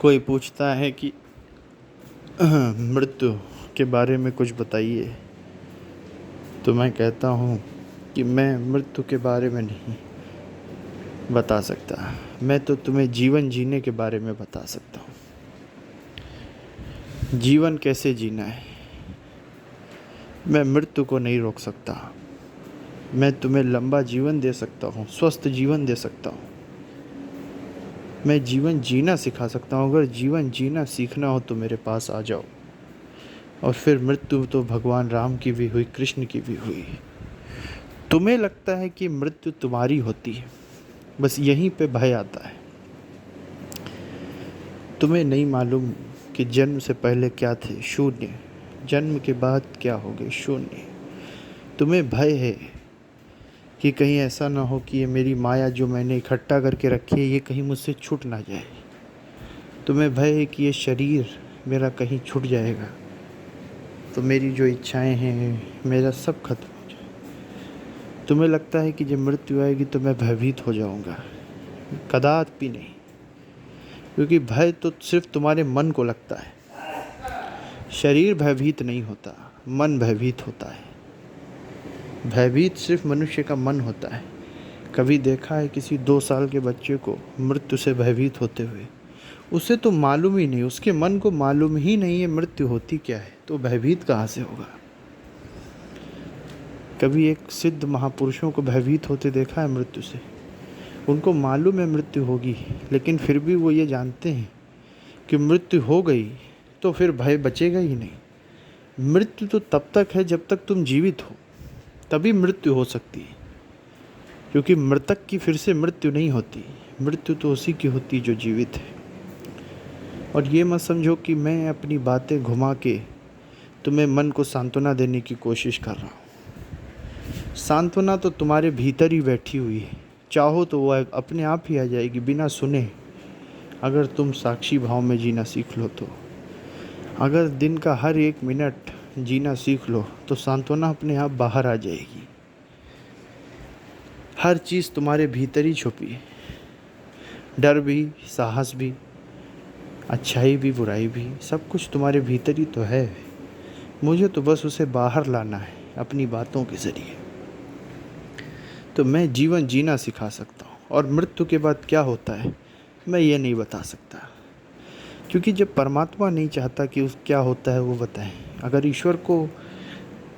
कोई पूछता है कि मृत्यु के बारे में कुछ बताइए, तो मैं कहता हूँ कि मैं मृत्यु के बारे में नहीं बता सकता। मैं तो तुम्हें जीवन जीने के बारे में बता सकता हूँ। जीवन कैसे जीना है। मैं मृत्यु को नहीं रोक सकता। मैं तुम्हें लंबा जीवन दे सकता हूँ, स्वस्थ जीवन दे सकता हूँ। मैं जीवन जीना सिखा सकता हूँ। अगर जीवन जीना सीखना हो तो मेरे पास आ जाओ। और फिर मृत्यु तो भगवान राम की भी हुई, कृष्ण की भी हुई। तुम्हें लगता है कि मृत्यु तुम्हारी होती है, बस यहीं पे भय आता है। तुम्हें नहीं मालूम कि जन्म से पहले क्या थे, शून्य। जन्म के बाद क्या होगे, शून्य। तुम्हें भय है कि कहीं ऐसा ना हो कि ये मेरी माया जो मैंने इकट्ठा करके रखी है, ये कहीं मुझसे छूट ना जाए। तुम्हें भय है कि ये शरीर मेरा कहीं छूट जाएगा तो मेरी जो इच्छाएं हैं, मेरा सब खत्म हो जाए। तुम्हें लगता है कि जब मृत्यु आएगी तो मैं भयभीत हो जाऊंगा। कदापि नहीं, क्योंकि भय तो सिर्फ तुम्हारे मन को लगता है। शरीर भयभीत नहीं होता, मन भयभीत होता है। भयभीत सिर्फ मनुष्य का मन होता है। कभी देखा है किसी 2 साल के बच्चे को मृत्यु से भयभीत होते हुए? उसे तो मालूम ही नहीं, उसके मन को मालूम ही नहीं है मृत्यु होती क्या है, तो भयभीत कहाँ से होगा। कभी एक सिद्ध महापुरुषों को भयभीत होते देखा है मृत्यु से? उनको मालूम है मृत्यु होगी, लेकिन फिर भी वो ये जानते हैं कि मृत्यु हो गई तो फिर भय बचेगा ही नहीं। मृत्यु तो तब तक है जब तक तुम जीवित हो, तभी मृत्यु हो सकती है। क्योंकि मृतक की फिर से मृत्यु नहीं होती। मृत्यु तो उसी की होती जो जीवित है। और ये मत समझो कि मैं अपनी बातें घुमा के तुम्हें मन को सांत्वना देने की कोशिश कर रहा हूँ। सांत्वना तो तुम्हारे भीतर ही बैठी हुई है। चाहो तो वो अपने आप ही आ जाएगी बिना सुने, अगर तुम साक्षी भाव में जीना सीख लो तो। अगर दिन का हर 1 मिनट जीना सीख लो तो सांत्वना अपने आप बाहर आ जाएगी। हर चीज़ तुम्हारे भीतर ही छुपी है। डर भी, साहस भी, अच्छाई भी, बुराई भी, सब कुछ तुम्हारे भीतर ही तो है। मुझे तो बस उसे बाहर लाना है अपनी बातों के ज़रिए। तो मैं जीवन जीना सिखा सकता हूँ। और मृत्यु के बाद क्या होता है मैं ये नहीं बता सकता, क्योंकि जब परमात्मा नहीं चाहता कि उस क्या होता है वो बताएं। अगर ईश्वर को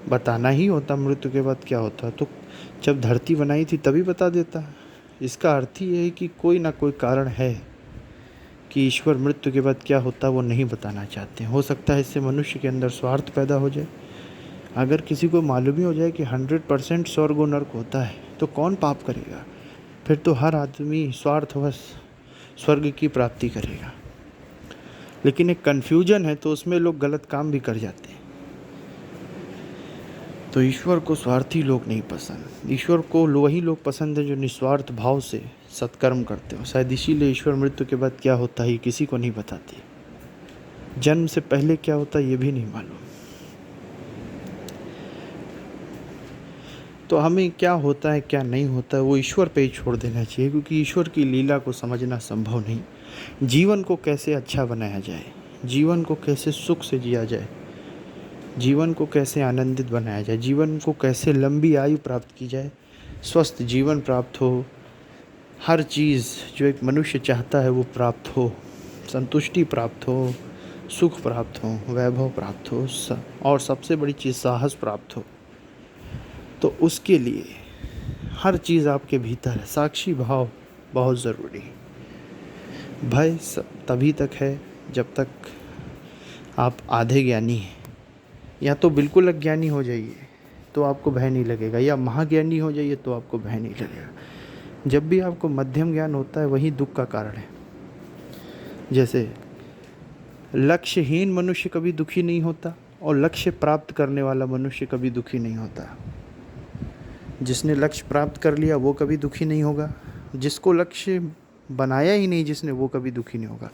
बताना ही होता मृत्यु के बाद क्या होता तो जब धरती बनाई थी तभी बता देता। इसका अर्थ ही है कि कोई ना कोई कारण है कि ईश्वर मृत्यु के बाद क्या होता वो नहीं बताना चाहते। हो सकता है इससे मनुष्य के अंदर स्वार्थ पैदा हो जाए। अगर किसी को मालूम ही हो जाए कि 100% स्वर्ग और नर्क होता है तो कौन पाप करेगा? फिर तो हर आदमी स्वार्थवश स्वर्ग की प्राप्ति करेगा। लेकिन एक कन्फ्यूजन है तो उसमें लोग गलत काम भी कर जाते हैं। तो ईश्वर को स्वार्थी लोग नहीं पसंद। ईश्वर को वही लोग पसंद है जो निस्वार्थ भाव से सत्कर्म करते हो। शायद इसीलिए ईश्वर मृत्यु के बाद क्या होता है किसी को नहीं बताती। जन्म से पहले क्या होता है ये भी नहीं मालूम। तो हमें क्या होता है क्या नहीं होता है वो ईश्वर पे ही छोड़ देना चाहिए, क्योंकि ईश्वर की लीला को समझना संभव नहीं। जीवन को कैसे अच्छा बनाया जाए, जीवन को कैसे सुख से जिया जाए, जीवन को कैसे आनंदित बनाया जाए, जीवन को कैसे लंबी आयु प्राप्त की जाए, स्वस्थ जीवन प्राप्त हो, हर चीज़ जो एक मनुष्य चाहता है वो प्राप्त हो, संतुष्टि प्राप्त हो, सुख प्राप्त हो, वैभव प्राप्त हो, और सबसे बड़ी चीज़ साहस प्राप्त हो, तो उसके लिए हर चीज़ आपके भीतर है। साक्षी भाव बहुत ज़रूरी है। भय तभी तक है जब तक आप आधे ज्ञानी हैं। या तो बिल्कुल अज्ञानी हो जाइए तो आपको भय नहीं लगेगा, या महाज्ञानी हो जाइए तो आपको भय नहीं लगेगा। जब भी आपको मध्यम ज्ञान होता है वही दुख का कारण है। जैसे लक्ष्यहीन मनुष्य कभी दुखी नहीं होता और लक्ष्य प्राप्त करने वाला मनुष्य कभी दुखी नहीं होता। जिसने लक्ष्य प्राप्त कर लिया वो कभी दुखी नहीं होगा। जिसको लक्ष्य बनाया ही नहीं जिसने, वो कभी दुखी नहीं होगा।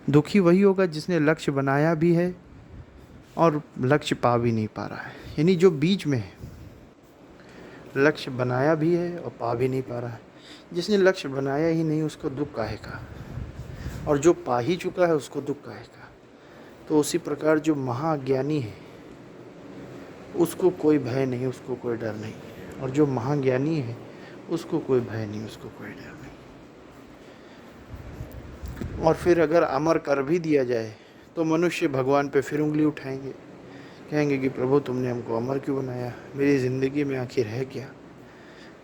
दुखी वही होगा जिसने लक्ष्य बनाया भी है और लक्ष्य पा भी नहीं पा रहा है। यानी जो बीच में है, लक्ष्य बनाया भी है और पा भी नहीं पा रहा है। जिसने लक्ष्य बनाया ही नहीं उसको दुख काहे का। और जो पा ही चुका है उसको दुख आएगा। तो उसी प्रकार जो महाज्ञानी है उसको कोई भय नहीं, उसको कोई डर नहीं, और जो महाज्ञानी है उसको कोई भय नहीं, उसको कोई डर नहीं। और फिर अगर अमर कर भी दिया जाए तो मनुष्य भगवान पे फिर उंगली उठाएंगे, कहेंगे कि प्रभु तुमने हमको अमर क्यों बनाया, मेरी ज़िंदगी में आखिर है क्या,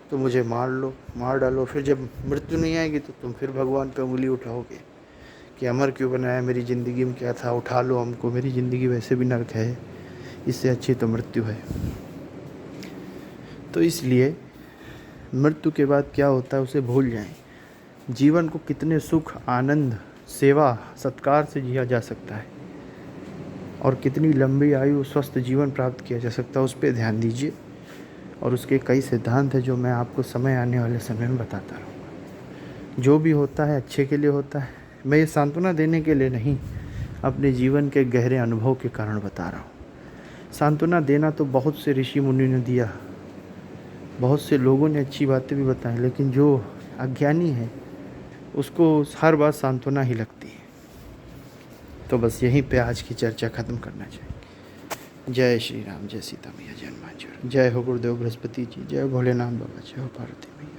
तो मुझे मार लो, मार डालो। फिर जब मृत्यु नहीं आएगी तो तुम फिर भगवान पे उंगली उठाओगे कि अमर क्यों बनाया, मेरी ज़िंदगी में क्या था, उठा लो हमको, मेरी ज़िंदगी वैसे भी नर्क है, इससे अच्छी तो मृत्यु है। तो इसलिए मृत्यु के बाद क्या होता है उसे भूल जाएं। जीवन को कितने सुख, आनंद, सेवा, सत्कार से जिया जा सकता है और कितनी लंबी आयु, स्वस्थ जीवन प्राप्त किया जा सकता है, उस पर ध्यान दीजिए। और उसके कई सिद्धांत हैं जो मैं आपको समय आने वाले समय में बताता रहूँगा। जो भी होता है अच्छे के लिए होता है। मैं ये सांत्वना देने के लिए नहीं, अपने जीवन के गहरे अनुभव के कारण बता रहा हूँ। सांत्वना देना तो बहुत से ऋषि मुनि ने दिया, बहुत से लोगों ने अच्छी बातें भी बताई, लेकिन जो अज्ञानी है उसको हर बात सांत्वना ही लगती है। तो बस यहीं पे आज की चर्चा ख़त्म करना चाहिए। जय श्री राम, जय सीता मैया, जय हनुमान जी, जय हो गुरुदेव बृहस्पति जी, जय हो भोलेनाथ बाबा, जय हो पार्वती मैया।